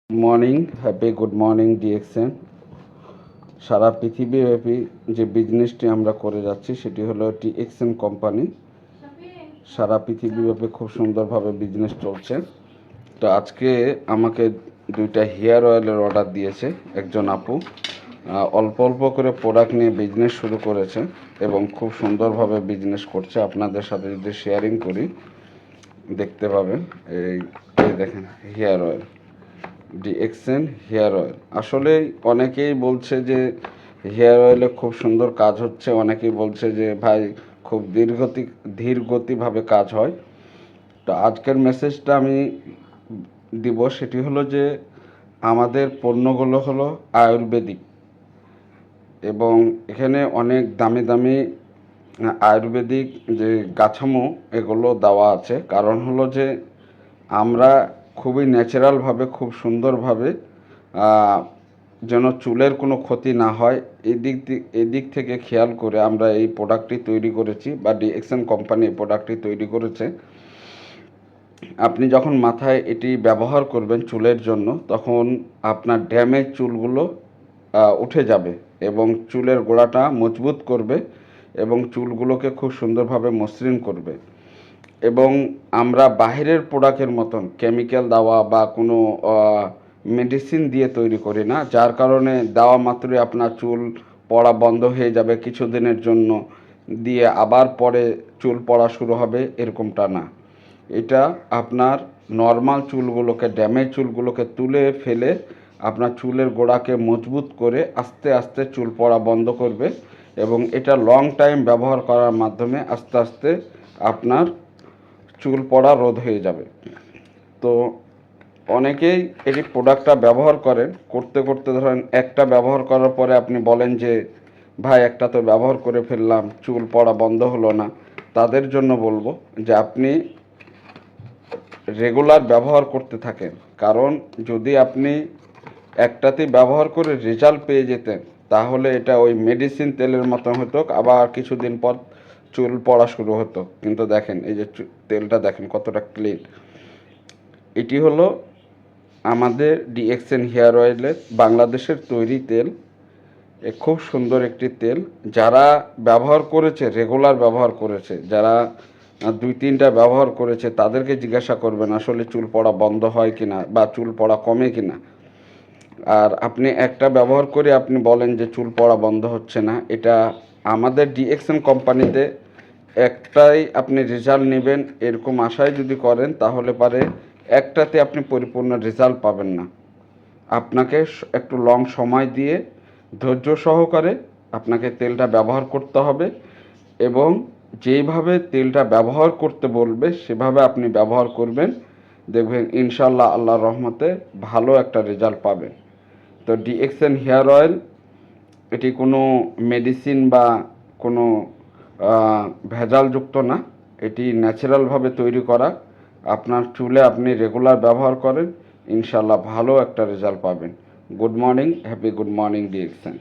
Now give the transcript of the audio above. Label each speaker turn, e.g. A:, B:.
A: Morning, happy good morning DXN. সারা পৃথিবীব্যাপী যে বিজনেসটি আমরা করে যাচ্ছি সেটি হলো ডিএক্সএন কোম্পানি। সারা পৃথিবীব্যাপী খুব সুন্দরভাবে বিজনেস চলছে। তো আজকে আমাকে 2টা হেয়ার অয়েলের অর্ডার দিয়েছে একজন আপু। অল্প অল্প করে প্রোডাক্ট নিয়ে বিজনেস শুরু করেছে এবং খুব সুন্দরভাবে বিজনেস করছে। আপনাদের সাথে যদি শেয়ারিং করি দেখতে পাবেন। এই দেখেন hair oil, DXN hair oil. আসলে অনেকেই বলছে যে হেয়ার অয়েলে খুব সুন্দর কাজ হচ্ছে, অনেকেই বলছে যে ভাই খুব ধীর গতিভাবে কাজ হয়। তো আজকের মেসেজটা আমি দিব সেটি হলো যে আমাদের পণ্যগুলো হলো আয়ুর্বেদিক এবং এখানে অনেক দামি দামি আয়ুর্বেদিক যে গাছামো এগুলো দেওয়া আছে। কারণ হলো যে আমরা খুবই ন্যাচারালভাবে খুব সুন্দরভাবে যেন চুলের কোনো ক্ষতি না হয় এদিক থেকে খেয়াল করে আমরা এই প্রোডাক্টটি তৈরি করেছি বা ডিএক্সএন কোম্পানি এই প্রোডাক্টটি তৈরি করেছে। আপনি যখন মাথায় এটি ব্যবহার করবেন চুলের জন্য তখন আপনার ড্যামেজ চুলগুলো উঠে যাবে এবং চুলের গোড়াটা মজবুত করবে এবং চুলগুলোকে খুব সুন্দরভাবে মসৃণ করবে। এবং আমরা বাহিরের প্রোডাক্টের মতন কেমিক্যাল দেওয়া বা কোনো মেডিসিন দিয়ে তৈরি করি না, যার কারণে দেওয়া মাত্রই আপনার চুল পড়া বন্ধ হয়ে যাবে কিছুদিনের জন্য, দিয়ে আবার পরে চুল পড়া শুরু হবে, এরকমটা না। এটা আপনার নর্মাল চুলগুলোকে, ড্যামেজ চুলগুলোকে তুলে ফেলে আপনার চুলের গোড়াকে মজবুত করে আস্তে আস্তে চুল পড়া বন্ধ করবে এবং এটা লং টাইম ব্যবহার করার মাধ্যমে আস্তে আস্তে আপনার চুল পড়া রোধ হয়ে যাবে। তো অনেকেই এই প্রোডাক্টটা ব্যবহার করেন, করতে করতে ধরেন একটা ব্যবহার করার পরে আপনি বলেন যে ভাই একটা তো ব্যবহার করে ফেললাম, চুল পড়া বন্ধ হলো না। তাদের জন্য বলবো যে আপনি রেগুলার ব্যবহার করতে থাকেন। কারণ যদি আপনি একটাতেই ব্যবহার করে রেজাল্ট পেয়ে যেতেন তাহলে এটা ওই মেডিসিন তেলের মতো হতো, আবার কিছুদিন পর চুল পড়া শুরু হতো। কিন্তু দেখেন এই যে তেলটা দেখেন কতটা ক্লিন। এটি হলো আমাদের ডিএক্সএন হেয়ার অয়েলের বাংলাদেশের তৈরি তেল। খুব সুন্দর একটি তেল। যারা ব্যবহার করেছে, রেগুলার ব্যবহার করেছে, যারা 2-3টা ব্যবহার করেছে তাদেরকে জিজ্ঞাসা করবেন আসলে চুল পড়া বন্ধ হয় কিনা বা চুল পড়া কমে কিনা। আর আপনি একটা ব্যবহার করে আপনি বলেন যে চুল পড়া বন্ধ হচ্ছে না, এটা আমাদের ডিএক্সএন কোম্পানিতে একটাই আপনি রেজাল্ট নেবেন এরকম আশায় যদি করেন তাহলে পারে একটাতে আপনি পরিপূর্ণ রেজাল্ট পাবেন না। আপনাকে একটু লং সময় দিয়ে ধৈর্য সহকারে আপনাকে তেলটা ব্যবহার করতে হবে এবং যেইভাবে তেলটা ব্যবহার করতে বলবে সেভাবে আপনি ব্যবহার করবেন, দেখবেন ইনশাল্লাহ আল্লাহর রহমতে ভালো একটা রেজাল্ট পাবেন। তো ডিএক্সএন হেয়ার অয়েল এটি কোনো মেডিসিন বা কোনো ভেজালযুক্ত না, এটি ন্যাচারালভাবে তৈরি করা। আপনার চুলে আপনি রেগুলার ব্যবহার করেন, ইনশাল্লাহ ভালো একটা রেজাল্ট পাবেন। Good morning, happy good morning DXN.